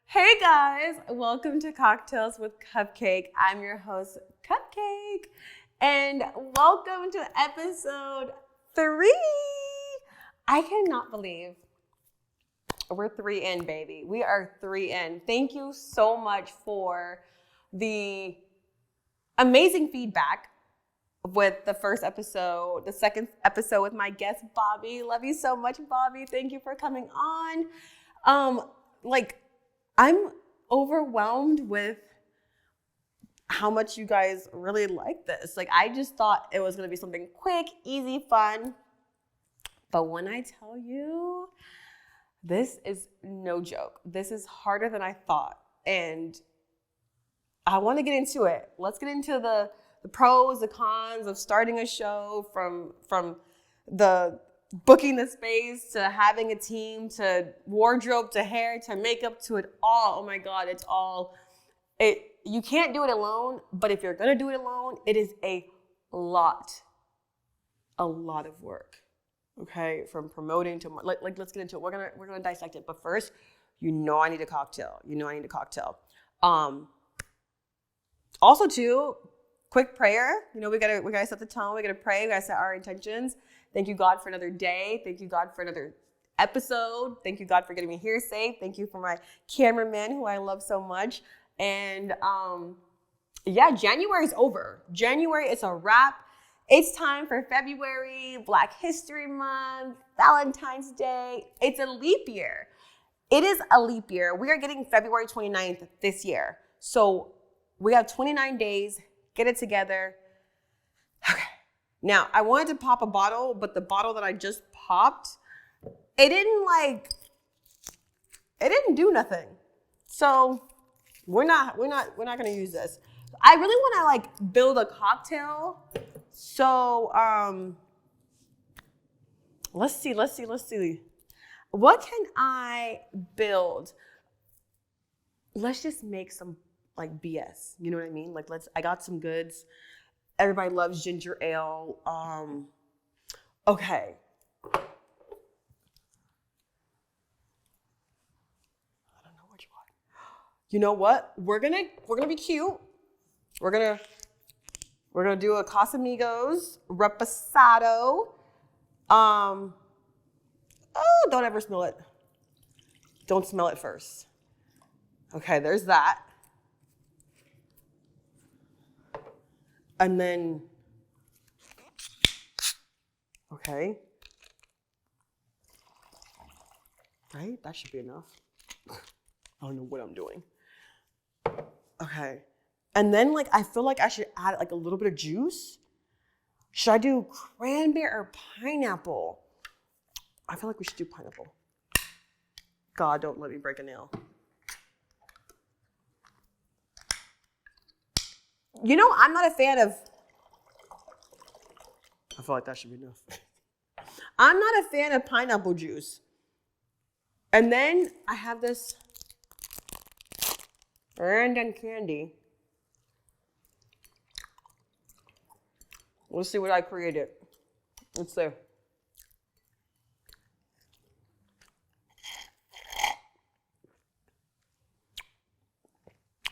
Hey guys, welcome to Cocktails with Cupcake. I'm your host, Cupcake, and welcome to episode 3. I cannot believe we're 3 in, baby. We are 3 in. Thank you so much for the amazing feedback with the first episode, the second episode with my guest, Bobby. Love you so much, Bobby. Thank you for coming on. I'm overwhelmed with how much you guys really like this. I just thought it was going to be something quick, easy, fun. But when I tell you, this is no joke. This is harder than I thought. And I want to get into it. Let's get into the pros, the cons of starting a show, from the booking the space to having a team to wardrobe to hair to makeup to it all. Oh my God, you can't do it alone, but if you're gonna do it alone, it is a lot of work. Okay, from promoting to let's get into it. We're gonna dissect it, but first, I need a cocktail. Also too, quick prayer. We gotta set the tone. We gotta pray. We gotta set our intentions. Thank you, God, for another day. Thank you, God, for another episode. Thank you, God, for getting me here safe. Thank you for my cameraman, who I love so much. And January is over. January is a wrap. It's time for February, Black History Month, Valentine's Day. It's a leap year. It is a leap year. We are getting February 29th this year. So we have 29 days. Get it together. Okay. Now, I wanted to pop a bottle, but the bottle that I just popped, it didn't do nothing. So we're not going to use this. I really want to build a cocktail. So, let's see. What can I build? Let's just make some BS. You know what I mean? I got some goods. Everybody loves ginger ale. Okay. I don't know which one. You know what? We're gonna be cute. We're gonna do a Casamigos Reposado. Don't ever smell it. Don't smell it first. Okay, there's that. And then, okay. Right? That should be enough. I don't know what I'm doing. Okay. And then, I feel like I should add, a little bit of juice. Should I do cranberry or pineapple? I feel like we should do pineapple. God, don't let me break a nail. I'm not a fan of... I feel like that should be enough. I'm not a fan of pineapple juice. And then I have this random candy. Let's see what I created. Let's see.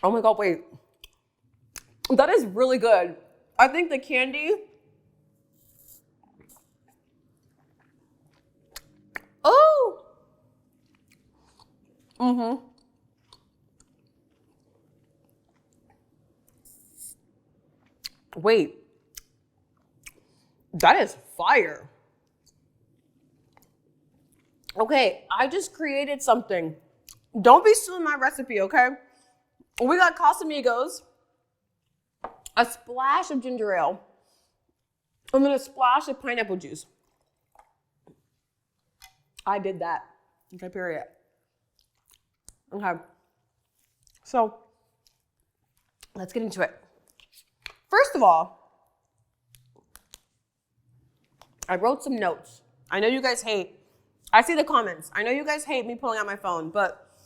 Oh my God, wait. That is really good. I think the candy. Oh. Wait. That is fire. Okay, I just created something. Don't be stealing my recipe, okay? We got Casamigos. A splash of ginger ale, and then a splash of pineapple juice. I did that. Okay, period. Okay. So, let's get into it. First of all, I wrote some notes. I know you guys hate. I see the comments. I know you guys hate me pulling out my phone, but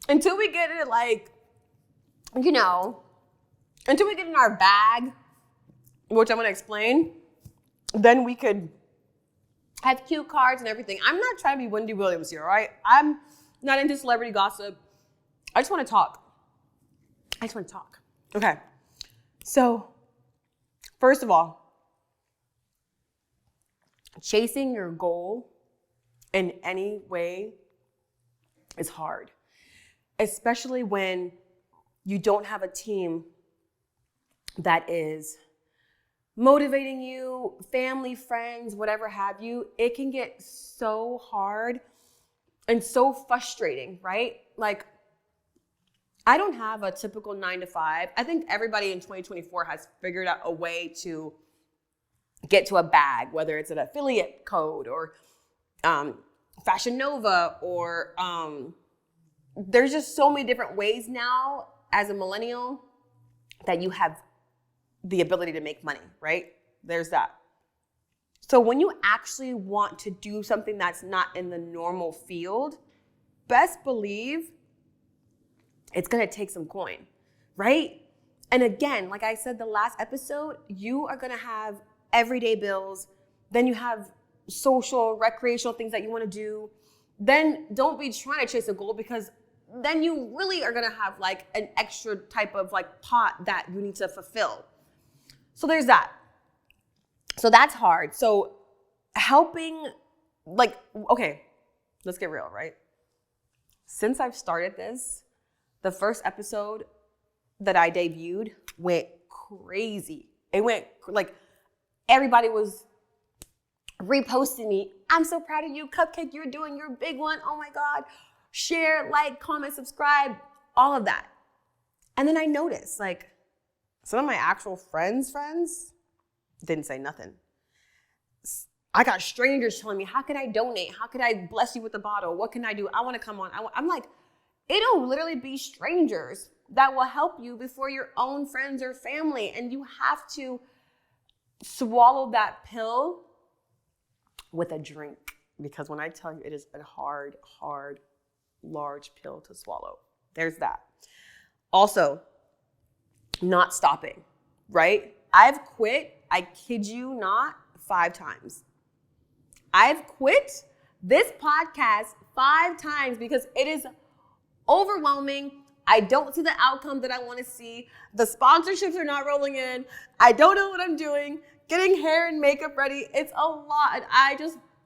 until we get it, until we get in our bag, which I'm going to explain, then we could have cue cards and everything. I'm not trying to be Wendy Williams here, all right? I'm not into celebrity gossip. I just want to talk. Okay. So, first of all, chasing your goal in any way is hard, especially when you don't have a team that is motivating you, family, friends, whatever have you. It can get so hard and so frustrating, right? Like, I don't have a typical 9 to 5. I think everybody in 2024 has figured out a way to get to a bag, whether it's an affiliate code or Fashion Nova, or there's just so many different ways now as a millennial that you have the ability to make money, right? There's that. So when you actually want to do something that's not in the normal field, best believe it's going to take some coin, right? And again, like I said the last episode, you are going to have everyday bills. Then you have social, recreational things that you want to do. Then don't be trying to chase a goal, because then you really are going to have like an extra type of like pot that you need to fulfill. So there's that. So that's hard. So helping, like, okay, let's get real, right? Since I've started this, the first episode that I debuted went crazy. It went like, everybody was reposting me. I'm so proud of you, Cupcake. You're doing your big one. Oh my God. Share, like, comment, subscribe, all of that. And then I noticed, like, some of my actual friends didn't say nothing. I got strangers telling me, how can I donate? How can I bless you with a bottle? What can I do? I want to come on. I'm like, it'll literally be strangers that will help you before your own friends or family. And you have to swallow that pill with a drink. Because when I tell you, it is a hard, large pill to swallow. There's that. Also, not stopping, right? I've quit, I kid you not, 5 times. I've quit this podcast 5 times because it is overwhelming. I don't see the outcome that I want to see. The sponsorships are not rolling in. I don't know what I'm doing. Getting hair and makeup ready. It's a lot. And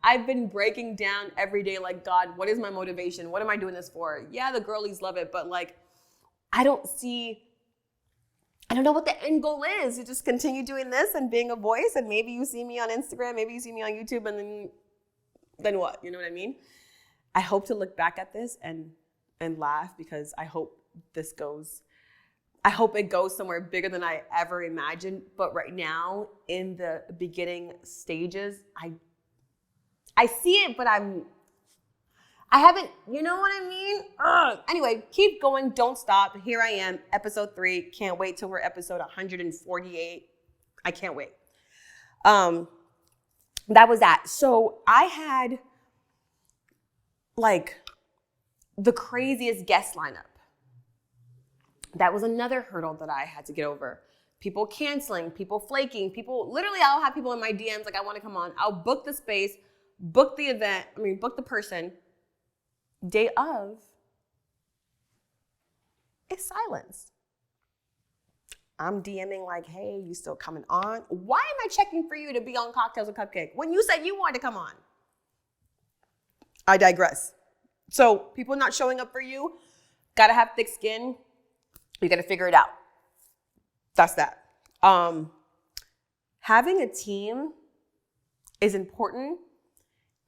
I've been breaking down every day like, God, what is my motivation? What am I doing this for? Yeah, the girlies love it, but like, I don't know what the end goal is. To just continue doing this and being a voice, and maybe you see me on Instagram, maybe you see me on YouTube, and then what? You know what I mean? I hope to look back at this and laugh, because I hope it goes somewhere bigger than I ever imagined. But right now, in the beginning stages, I see it, but I haven't, you know what I mean? Anyway, keep going. Don't stop. Here I am, episode 3. Can't wait till we're episode 148. I can't wait. That was that. So I had like the craziest guest lineup. That was another hurdle that I had to get over. People canceling, people flaking, literally I'll have people in my DMs like, I want to come on. I'll book the space, book the person. Day of, it's silence. I'm DMing like, hey, you still coming on? Why am I checking for you to be on Cocktails with Cupcake when you said you wanted to come on? I digress. So people not showing up for you, gotta have thick skin. You gotta figure it out. That's that. Having a team is important.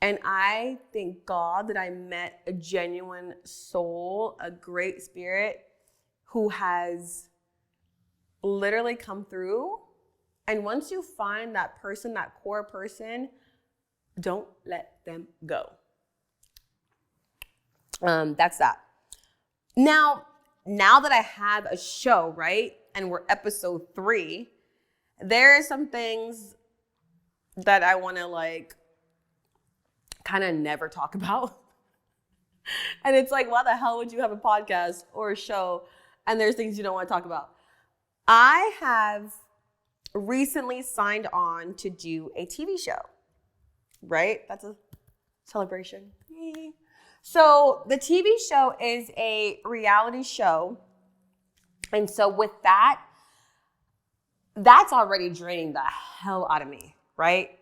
And I thank God that I met a genuine soul, a great spirit who has literally come through. And once you find that person, that core person, don't let them go. That's that. Now that I have a show, right? And we're episode 3, there are some things that I want to like kind of never talk about. And it's like, why the hell would you have a podcast or a show and there's things you don't want to talk about? I have recently signed on to do a TV show, right? That's a celebration. So the TV show is a reality show. And so with that, that's already draining the hell out of me, right?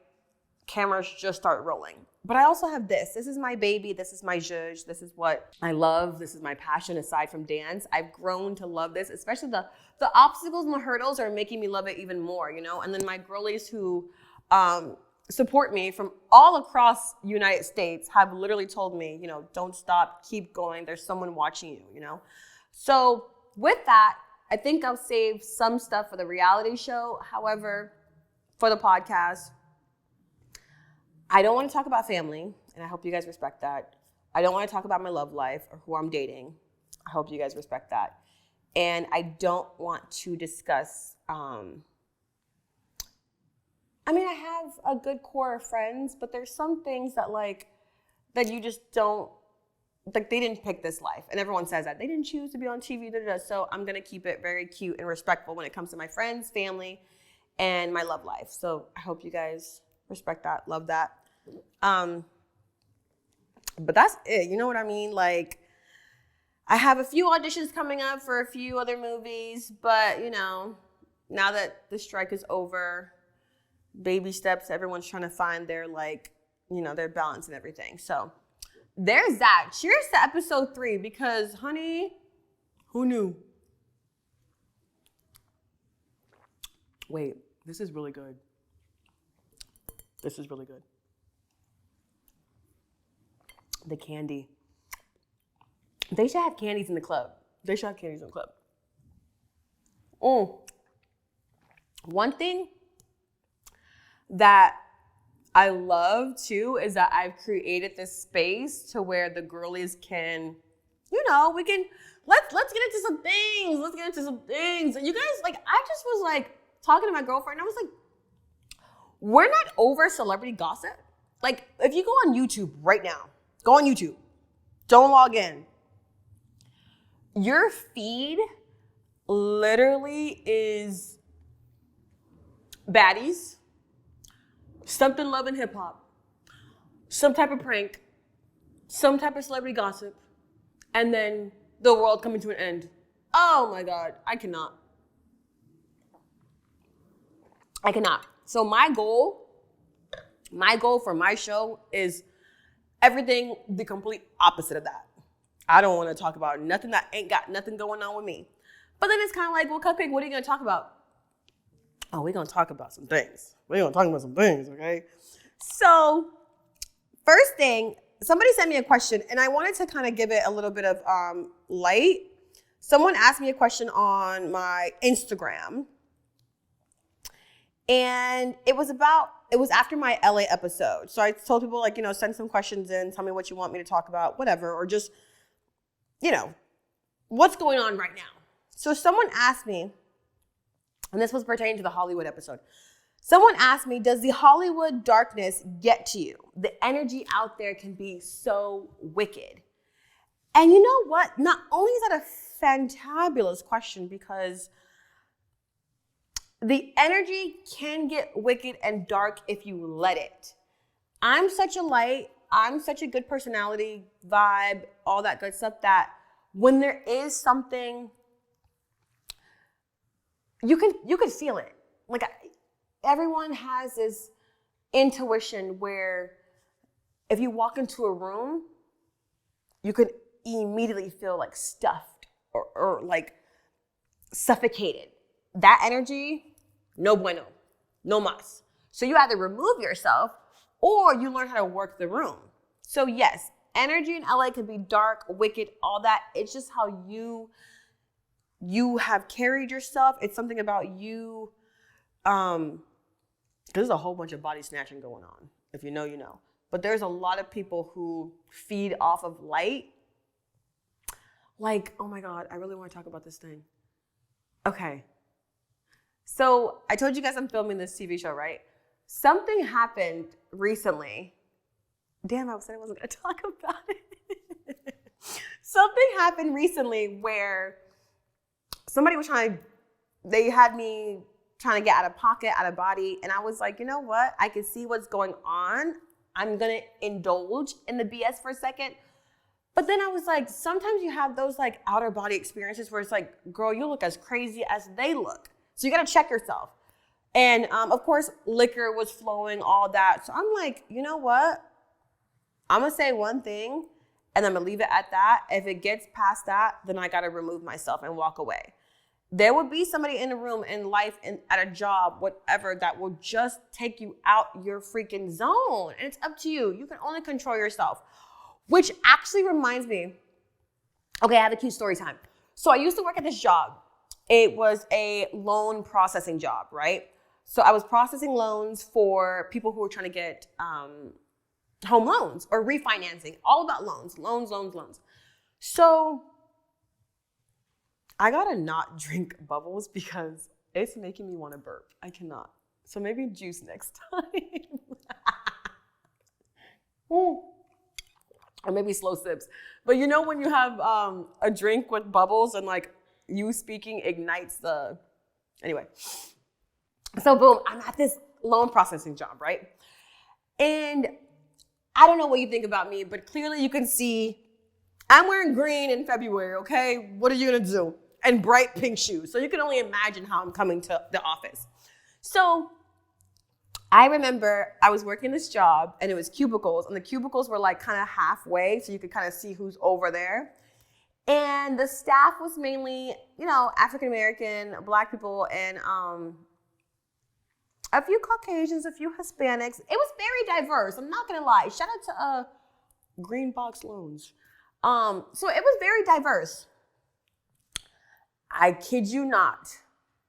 Cameras just start rolling. But I also have this. This is my baby. This is my zhuzh. This is what I love. This is my passion aside from dance. I've grown to love this, especially the obstacles and the hurdles are making me love it even more, you know? And then my girlies who support me from all across the United States have literally told me, you know, don't stop, keep going. There's someone watching you, you know? So with that, I think I'll save some stuff for the reality show. However, for the podcast, I don't want to talk about family, and I hope you guys respect that. I don't want to talk about my love life or who I'm dating. I hope you guys respect that. And I don't want to discuss, I have a good core of friends, but there's some things that that you just don't, like they didn't pick this life. And everyone says that. They didn't choose to be on TV, So I'm going to keep it very cute and respectful when it comes to my friends, family, and my love life. So I hope you guys respect that, love that. But that's it. You know what I mean? Like, I have a few auditions coming up for a few other movies, but you know, now that the strike is over, baby steps, everyone's trying to find their their balance and everything. So there's that. Cheers to episode 3 because, honey, who knew? Wait, this is really good. This is really good. The candy. They should have candies in the club. One thing that I love too is that I've created this space to where the girlies can, let's get into some things. And you guys, I just was talking to my girlfriend and I was like, we're not over celebrity gossip. Like, if you go on YouTube right now, don't log in. Your feed literally is baddies, something love and hip hop, some type of prank, some type of celebrity gossip, and then the world coming to an end. Oh my God, I cannot. So my goal for my show is everything the complete opposite of that. I don't want to talk about nothing that ain't got nothing going on with me. But then it's kind of like, well, Cupcake, what are you going to talk about? Oh, we're going to talk about some things. Okay? So first thing, somebody sent me a question, and I wanted to kind of give it a little bit of light. Someone asked me a question on my Instagram, and it was after my LA episode. So I told people, send some questions in, tell me what you want me to talk about, whatever, or just, what's going on right now. So someone asked me, and this was pertaining to the Hollywood episode. Someone asked me, does the Hollywood darkness get to you? The energy out there can be so wicked. And you know what? Not only is that a fantabulous question, because the energy can get wicked and dark if you let it. I'm such a light. I'm such a good personality, vibe, all that good stuff, that when there is something, you can feel it. Everyone has this intuition where if you walk into a room, you could immediately feel stuffed or suffocated. That energy, no bueno, no mas. So you either remove yourself or you learn how to work the room. So yes, energy in LA can be dark, wicked, all that. It's just how you have carried yourself. It's something about you. There's a whole bunch of body snatching going on. If you know, you know. But there's a lot of people who feed off of light. Oh my God, I really want to talk about this thing. Okay. So I told you guys I'm filming this TV show, right? Something happened recently. Damn, I said I wasn't going to talk about it. Something happened recently where somebody was they had me trying to get out of pocket, out of body. And I was like, you know what? I can see what's going on. I'm going to indulge in the BS for a second. But then I was like, sometimes you have those like outer body experiences where it's like, girl, you look as crazy as they look. So you got to check yourself. And of course, liquor was flowing, all that. So I'm like, you know what? I'm going to say one thing and I'm going to leave it at that. If it gets past that, then I got to remove myself and walk away. There would be somebody in a room, in life, at a job, whatever, that will just take you out your freaking zone. And it's up to you. You can only control yourself. Which actually reminds me, okay, I have a cute story time. So I used to work at this job. It was a loan processing job, right? So I was processing loans for people who were trying to get home loans or refinancing, all about loans. So I gotta not drink bubbles because it's making me want to burp. I cannot. So maybe juice next time. Or maybe slow sips. But you know when you have a drink with bubbles and like you speaking ignites the... Anyway. So boom, I'm at this loan processing job, right? And I don't know what you think about me, but clearly you can see I'm wearing green in February, okay? What are you gonna do? And bright pink shoes. So you can only imagine how I'm coming to the office. So I remember I was working this job and it was cubicles, and the cubicles were like kind of halfway so you could kind of see who's over there. And the staff was mainly, you know, African-American, Black people, and a few Caucasians, a few Hispanics. It was very diverse. I'm not going to lie. Shout out to Green Box Loans. So it was very diverse. I kid you not,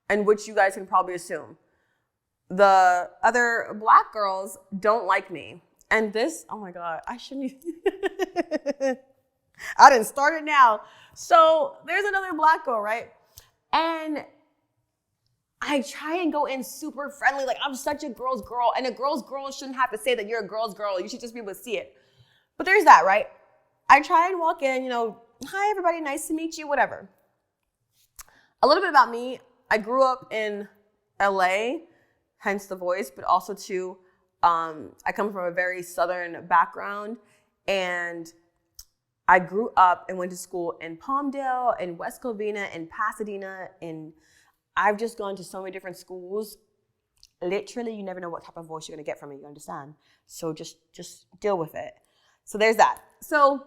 and which you guys can probably assume. The other Black girls don't like me. And this, oh my God, I shouldn't even. I didn't start it now. So there's another Black girl, right? And I try and go in super friendly, like I'm such a girl's girl. And a girl's girl shouldn't have to say that you're a girl's girl. You should just be able to see it. But there's that, right? I try and walk in, you know, hi everybody, nice to meet you, whatever. A little bit about me. I grew up in LA, hence the voice, but also too, I come from a very Southern background, and I grew up and went to school in Palmdale, in West Covina, in Pasadena, and I've just gone to so many different schools. Literally, you never know what type of voice you're gonna get from me, you understand? So just deal with it. So there's that. So,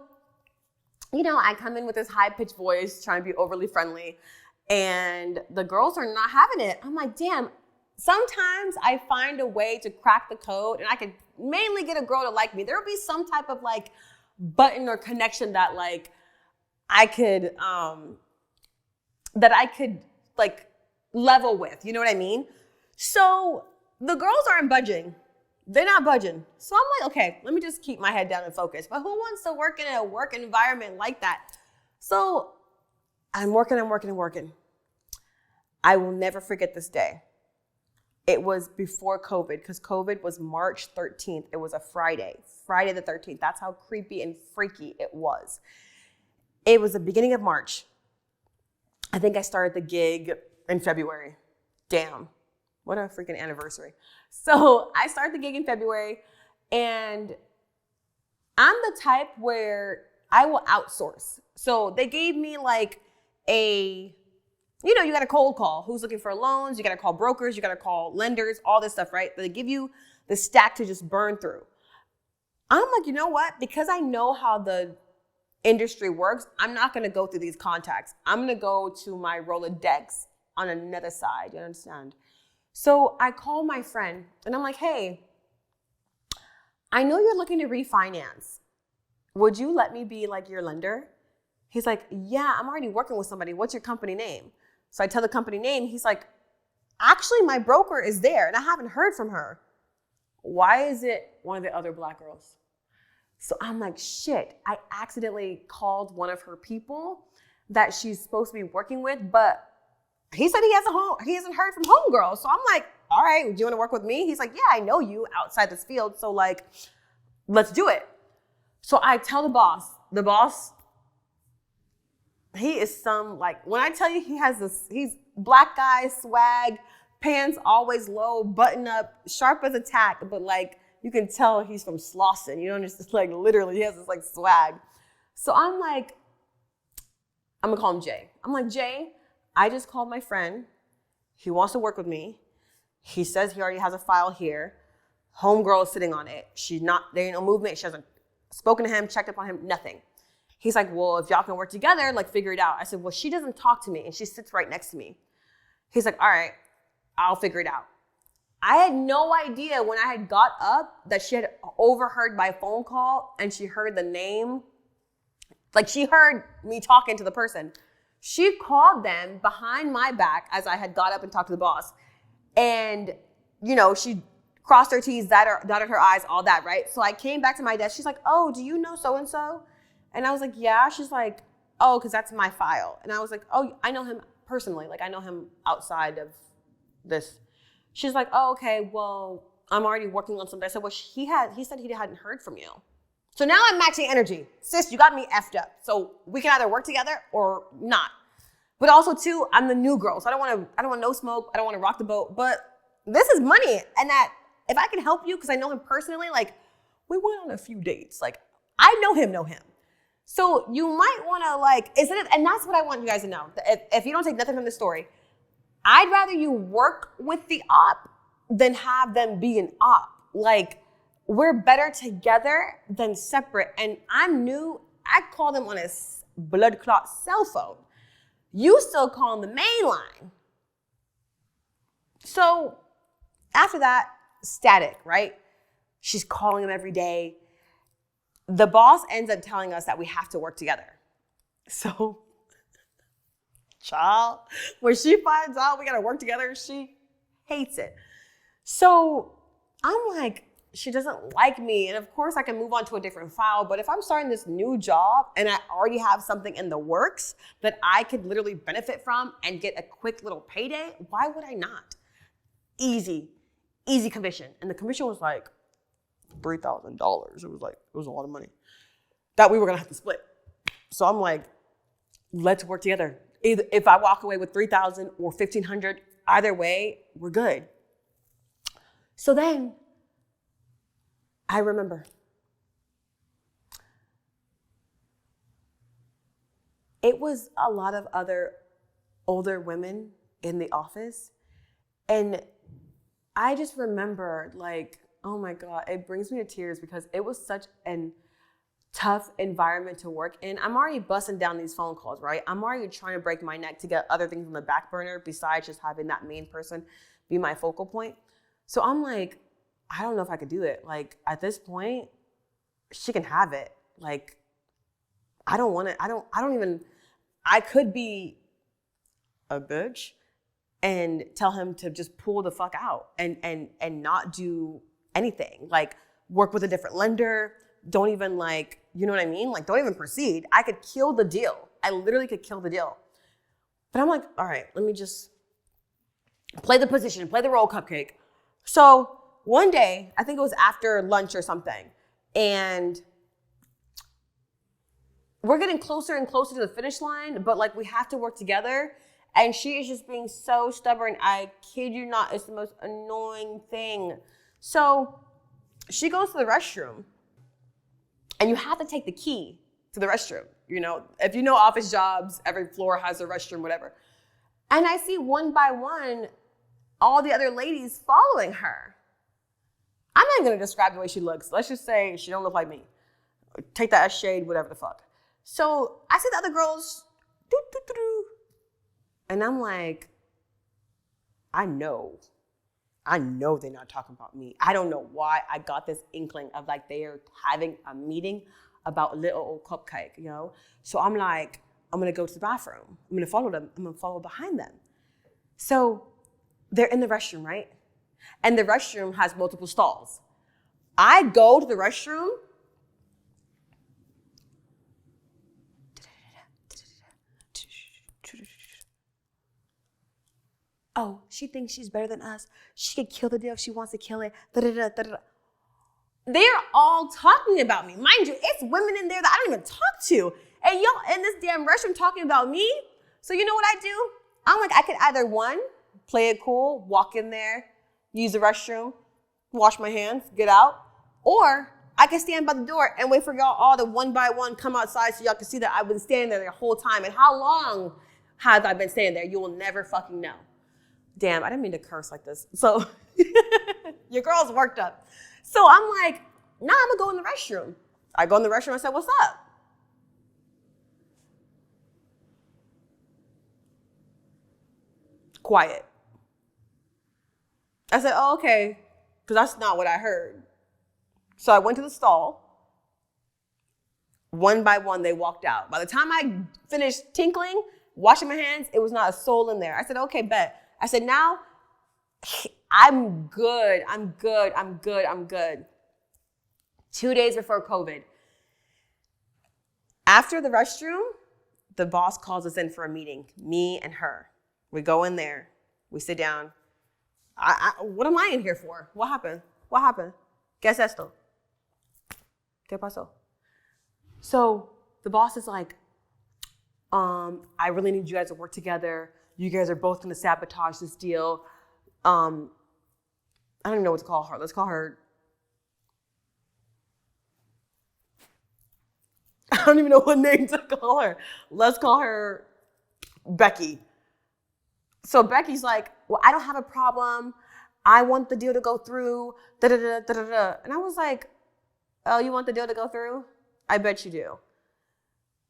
you know, I come in with this high-pitched voice, trying to be overly friendly, and the girls are not having it. I'm like, damn, sometimes I find a way to crack the code, and I can mainly get a girl to like me. There will be some type of like button or connection that like I could like level with, you know what I mean? So the girls aren't budging. They're not budging. So I'm like, okay, let me just keep my head down and focus. But who wants to work in a work environment like that? So I'm working. I will never forget this day. It was before COVID, because COVID was March 13th. It was a Friday the 13th. That's how creepy and freaky it was. It was the beginning of March. I think I started the gig in February. Damn, what a freaking anniversary. So I started the gig in February, and I'm the type where I will outsource. So they gave me like you know, you got to cold call who's looking for loans. You got to call brokers. You got to call lenders, all this stuff, right? They give you the stack to just burn through. I'm like, you know what? Because I know how the industry works, I'm not going to go through these contacts. I'm going to go to my Rolodex on another side. You understand? So I call my friend and I'm like, hey, I know you're looking to refinance. Would you let me be like your lender? He's like, yeah, I'm already working with somebody. What's your company name? So I tell the company name. He's like, actually, my broker is there and I haven't heard from her. Why is it one of the other Black girls? So I'm like, shit, I accidentally called one of her people that she's supposed to be working with, but he said he hasn't heard from homegirl. So I'm like, all right, do you want to work with me? He's like, yeah, I know you outside this field. So like, let's do it. So I tell the boss, he is some, like, when I tell you he's Black guy swag, pants always low, button up, sharp as a tack, but like, you can tell he's from Slauson. You know, just like literally he has this like swag. So I'm like, I'm gonna call him Jay. I'm like, Jay, I just called my friend. He wants to work with me. He says he already has a file here. Homegirl is sitting on it. There ain't no movement. She hasn't spoken to him, checked up on him, nothing. He's like, well, if y'all can work together, like figure it out. I said, well, she doesn't talk to me and she sits right next to me. He's like, all right, I'll figure it out. I had no idea when I had got up that she had overheard my phone call and she heard the name. Like she heard me talking to the person. She called them behind my back as I had got up and talked to the boss. And, she crossed her T's, dotted her I's, all that, right? So I came back to my desk. She's like, oh, do you know so-and-so? And I was like, yeah. She's like, oh, because that's my file. And I was like, oh, I know him personally. Like, I know him outside of this. She's like, oh, okay, well, I'm already working on something. I said, well, he said he hadn't heard from you. So now I'm matching energy. Sis, you got me effed up. So we can either work together or not. But also, too, I'm the new girl. So I don't want no smoke. I don't want to rock the boat. But this is money. And that if I can help you, because I know him personally, like, we went on a few dates. Like, I know him. So you might want to, and that's what I want you guys to know. If you don't take nothing from this story, I'd rather you work with the op than have them be an op. Like, we're better together than separate. And I'm new. I call them on a blood clot cell phone. You still call them the main line. So after that, static, right? She's calling him every day. The boss ends up telling us that we have to work together. So, child, when she finds out we got to work together, she hates it. So I'm like, she doesn't like me. And of course I can move on to a different file. But if I'm starting this new job and I already have something in the works that I could literally benefit from and get a quick little payday, why would I not? Easy commission. And the commission was like $3,000. It was a lot of money that we were going to have to split. So I'm like, let's work together. Either if I walk away with $3,000 or $1,500, either way, we're good. So then I remember it was a lot of other older women in the office. And I just remembered, like, oh my God, it brings me to tears because it was such a tough environment to work in. I'm already busting down these phone calls, right? I'm already trying to break my neck to get other things on the back burner besides just having that main person be my focal point. So I'm like, I don't know if I could do it. Like, at this point, she can have it. Like, I don't want to, I could be a bitch and tell him to just pull the fuck out and not do anything. Like, work with a different lender. Don't even you know what I mean? Like, don't even proceed. I could kill the deal. I literally could kill the deal. But I'm like, all right, let me just play the position, play the role, Cupcake. So one day, I think it was after lunch or something, and we're getting closer and closer to the finish line, but we have to work together. And she is just being so stubborn. I kid you not, it's the most annoying thing. So she goes to the restroom, and you have to take the key to the restroom. If you know office jobs, every floor has a restroom, whatever. And I see one by one, all the other ladies following her. I'm not going to describe the way she looks. Let's just say she don't look like me. Take that as shade, whatever the fuck. So I see the other girls, and I'm like, I know they're not talking about me. I don't know why I got this inkling of they are having a meeting about little old Cupcake, So I'm like, I'm going to go to the bathroom. I'm going to follow them. I'm going to follow behind them. So they're in the restroom, right? And the restroom has multiple stalls. I go to the restroom. Oh, she thinks she's better than us. She could kill the deal if she wants to kill it. They're all talking about me. Mind you, it's women in there that I don't even talk to. And y'all in this damn restroom talking about me. So you know what I do? I'm like, I could either one, play it cool, walk in there, use the restroom, wash my hands, get out. Or I can stand by the door and wait for y'all all to one by one come outside so y'all can see that I've been standing there the whole time. And how long has I been standing there? You will never fucking know. Damn, I didn't mean to curse like this. So your girl's worked up. So I'm like, nah, I'm gonna go in the restroom. I go in the restroom, I said, what's up? Quiet. I said, oh, okay, because that's not what I heard. So I went to the stall. One by one, they walked out. By the time I finished tinkling, washing my hands, it was not a soul in there. I said, okay, bet. I said, now I'm good. 2 days before COVID. After the restroom, the boss calls us in for a meeting, me and her. We go in there. We sit down. What am I in here for? What happened? ¿Qué es esto? ¿Qué pasó? So the boss is like, I really need you guys to work together. You guys are both going to sabotage this deal. I don't even know what to call her. Let's call her. I don't even know what name to call her. Let's call her Becky. So Becky's like, well, I don't have a problem. I want the deal to go through. And I was like, oh, you want the deal to go through? I bet you do.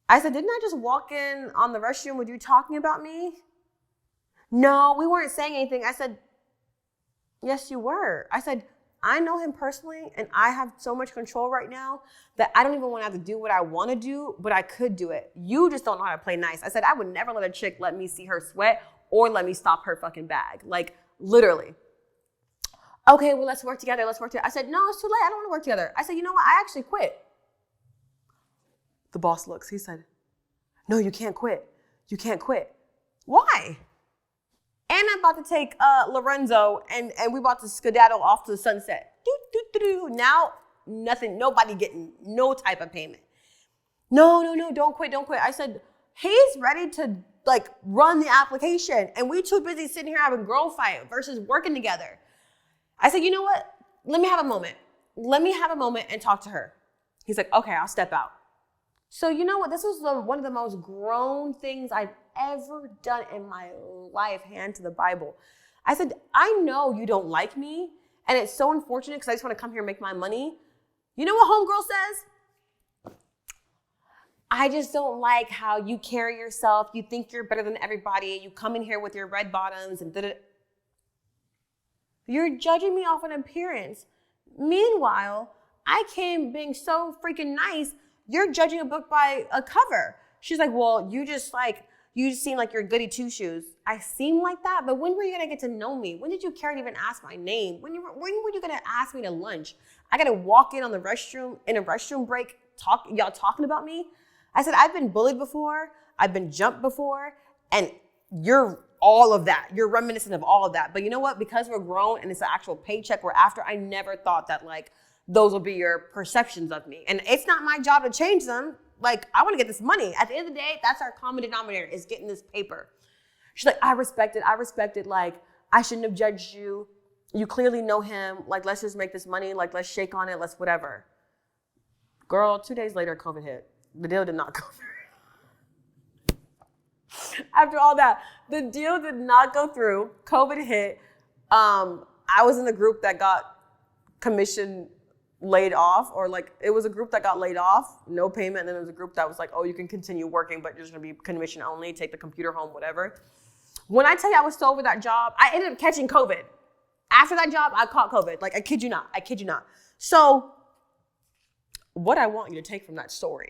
I said, didn't I just walk in on the restroom with you talking about me? No, we weren't saying anything. I said, yes, you were. I said, I know him personally, and I have so much control right now that I don't even want to have to do what I want to do, but I could do it. You just don't know how to play nice. I said, I would never let a chick let me see her sweat or let me stop her fucking bag. Like, literally. Okay, well, let's work together. I said, no, it's too late. I don't want to work together. I said, you know what? I actually quit. The boss looks. He said, no, you can't quit. Why? And I'm about to take Lorenzo and we about to skedaddle off to the sunset. Now, nothing, nobody getting no type of payment. No, don't quit. I said, he's ready to like run the application and we too busy sitting here having girl fight versus working together. I said, you know what? Let me have a moment and talk to her. He's like, okay, I'll step out. So you know what? This was one of the most grown things I've ever done in my life, hand to the Bible. I said, I know you don't like me, and it's so unfortunate because I just want to come here and make my money. You know what homegirl says? I just don't like how you carry yourself. You think you're better than everybody. You come in here with your red bottoms and da-da. You're judging me off an appearance. Meanwhile, I came being so freaking nice. You're judging a book by a cover. She's like, well, you just seem like you're goody two-shoes. I seem like that, but when were you gonna get to know me? When did you care to even ask my name? When were you gonna ask me to lunch? I gotta walk in on the restroom, in a restroom break, y'all talking about me? I said, I've been bullied before, I've been jumped before, and you're all of that. You're reminiscent of all of that. But you know what? Because we're grown and it's an actual paycheck we're after, I never thought that like those will be your perceptions of me. And it's not my job to change them. Like, I want to get this money. At the end of the day, that's our common denominator, is getting this paper. She's like, I respect it. Like, I shouldn't have judged you. You clearly know him. Like, let's just make this money. Like, let's shake on it. Let's whatever. Girl, 2 days later, COVID hit. The deal did not go through. After all that, the deal did not go through. COVID hit. I was in the group that got commission laid off, or like it was a group that got laid off, no payment, and then there was a group that was like, oh, you can continue working, but you're just gonna be commission only, take the computer home, whatever. When I tell you I was so over that job, I ended up catching COVID. After that job, I caught COVID. Like, I kid you not. So what I want you to take from that story,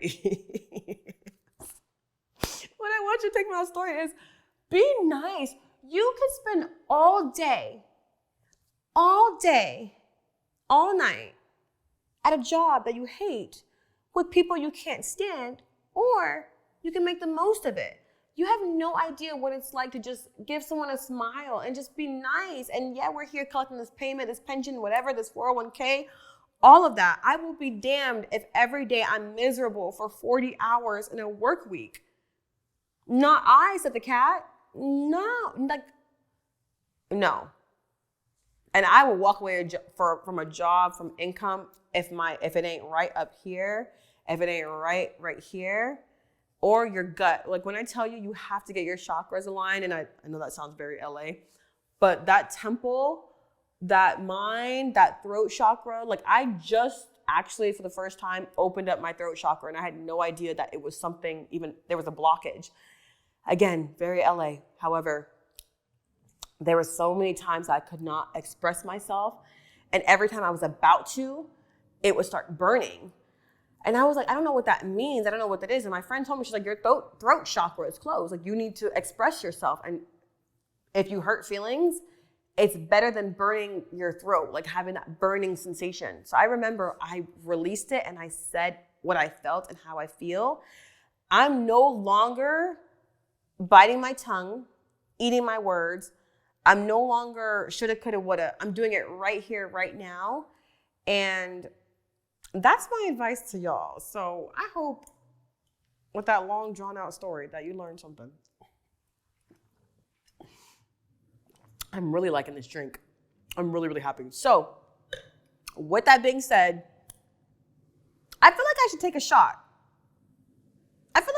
is be nice. You can spend all day, all night at a job that you hate with people you can't stand, or you can make the most of it. You have no idea what it's like to just give someone a smile and just be nice. And yeah, we're here collecting this payment, this pension, whatever, this 401k, all of that. I will be damned if every day I'm miserable for 40 hours in a work week. Not I, said the cat. No. And I will walk away from a job, from income, if it ain't right up here, if it ain't right here, or your gut. Like when I tell you, you have to get your chakras aligned, and I know that sounds very LA, but that temple, that mind, that throat chakra, like I just actually for the first time opened up my throat chakra, and I had no idea that it was something, even there was a blockage. Again, very LA. However, there were so many times I could not express myself, and every time I was about to, it would start burning. And I was like, I don't know what that means. I don't know what that is. And my friend told me, she's like, your throat chakra is closed. Like you need to express yourself. And if you hurt feelings, it's better than burning your throat, like having that burning sensation. So I remember I released it and I said what I felt and how I feel. I'm no longer biting my tongue, eating my words. I'm no longer shoulda, coulda, woulda. I'm doing it right here, right now. And that's my advice to y'all. So I hope with that long drawn out story that you learned something. I'm really liking this drink. I'm really, really happy. So with that being said, I feel like I should take a shot. I'm gonna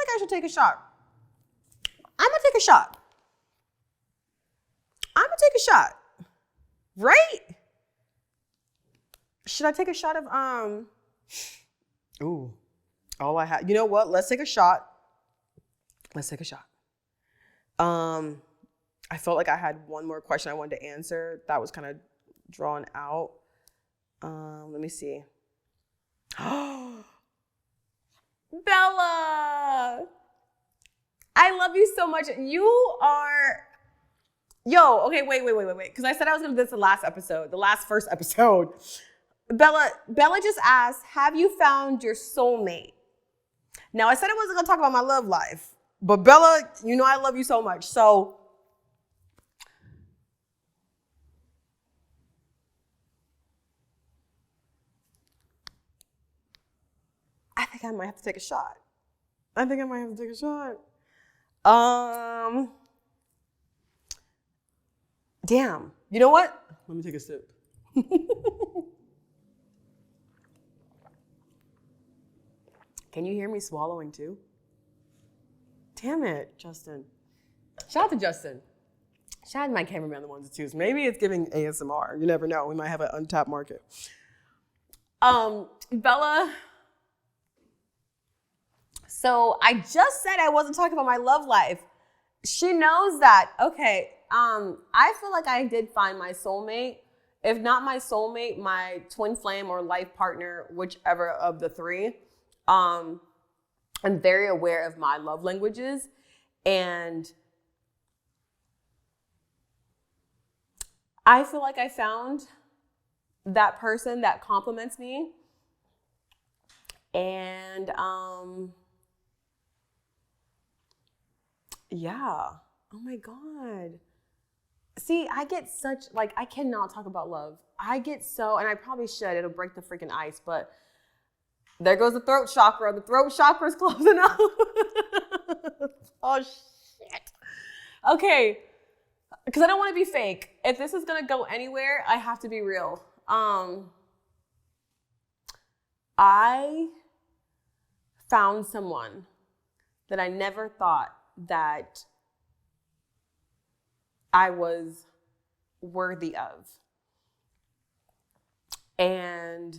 take a shot. Right? Should I take a shot of, ooh, all I have, you know what? Let's take a shot. I felt like I had one more question I wanted to answer that was kind of drawn out. Let me see. Bella, I love you so much. You are, okay, wait. Because I said I was going to do this the first episode. Bella just asked, have you found your soulmate? Now, I said I wasn't going to talk about my love life, but Bella, you know I love you so much. So I think I might have to take a shot. Damn. You know what? Let me take a sip. Can you hear me swallowing too? Damn it, Justin. Shout out to Justin. Shout out to my cameraman, the ones and twos. Maybe it's giving ASMR. You never know. We might have an untapped market. Bella. So I just said I wasn't talking about my love life. She knows that. Okay. I feel like I did find my soulmate. If not my soulmate, my twin flame or life partner, whichever of the three. I'm very aware of my love languages, and I feel like I found that person that compliments me. And yeah. Oh my God. See, I get such, like, I cannot talk about love. And I probably should, it'll break the freaking ice, but there goes the throat chakra. The throat chakra is closing up. Oh, shit. Okay. Because I don't want to be fake. If this is going to go anywhere, I have to be real. I found someone that I never thought that I was worthy of. And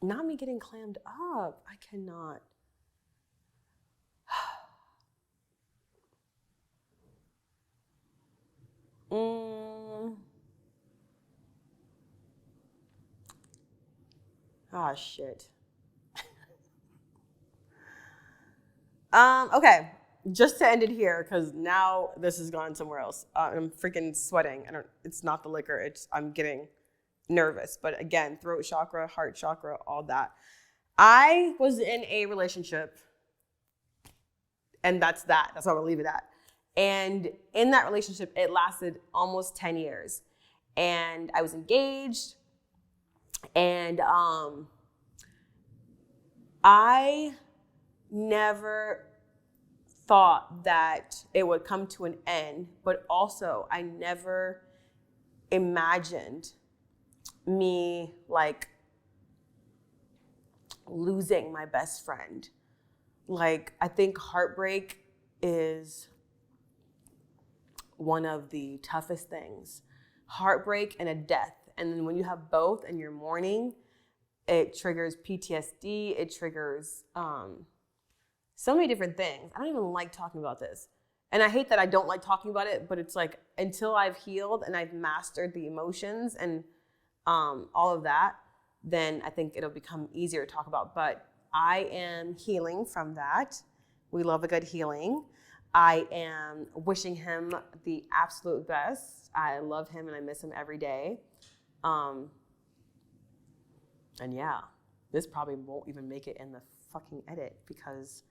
not me getting clammed up. I cannot. Ah, shit. Okay. Just to end it here, because now this has gone somewhere else. I'm freaking sweating. It's not the liquor. I'm getting nervous. But again, throat chakra, heart chakra, all that. I was in a relationship, and that's that. That's why we'll leave it at. And in that relationship, it lasted almost 10 years. And I was engaged, and I never thought that it would come to an end, but also I never imagined me like losing my best friend. Like, I think heartbreak is one of the toughest things. Heartbreak and a death. And then when you have both and you're mourning, it triggers PTSD. It triggers so many different things. I don't even like talking about this. And I hate that I don't like talking about it, but it's like until I've healed and I've mastered the emotions and all of that, then I think it'll become easier to talk about. But I am healing from that. We love a good healing. I am wishing him the absolute best. I love him and I miss him every day. And yeah, this probably won't even make it in the fucking edit because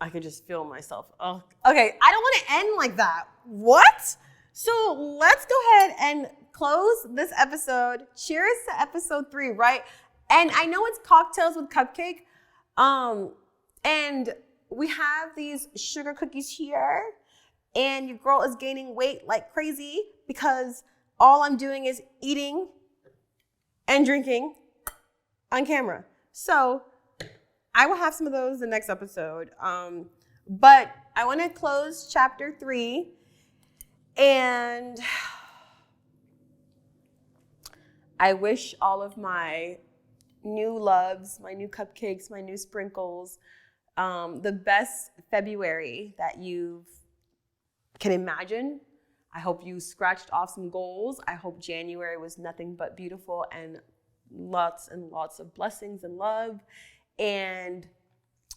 I could just feel myself. Oh, okay, I don't want to end like that. What? So let's go ahead and close this episode. Cheers to episode 3, right? And I know it's Cocktails with Cupcake. And we have these sugar cookies here. And your girl is gaining weight like crazy because all I'm doing is eating and drinking on camera. So I will have some of those the next episode. But I want to close chapter 3. And I wish all of my new loves, my new cupcakes, my new sprinkles, the best February that you can imagine. I hope you scratched off some goals. I hope January was nothing but beautiful and lots of blessings and love. And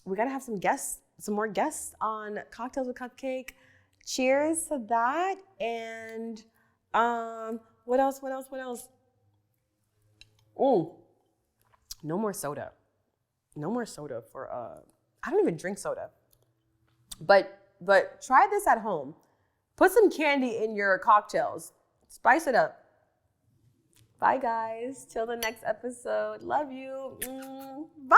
we got to have some more guests on Cocktails with Cupcake. Cheers to that. And what else? Oh, no more soda. No more soda for I don't even drink soda. But try this at home. Put some candy in your cocktails. Spice it up. Bye guys. Till the next episode. Love you. Bye.